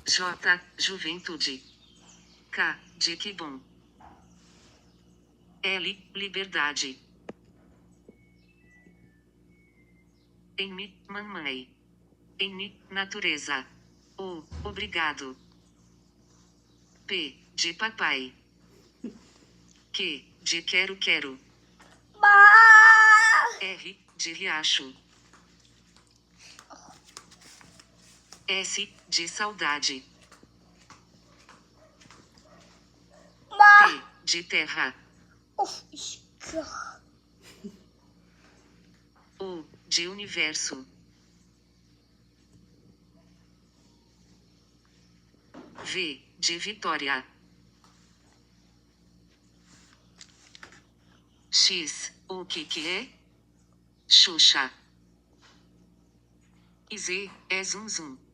J, juventude. K, de que bom. L, liberdade. M, mamãe. N, natureza. O, obrigado. P, de papai. Q, de quero. R, de riacho. S, de saudade. T, de terra. U, de universo. V, de vitória. X, o que é? Xuxa. E Z, é zum zum.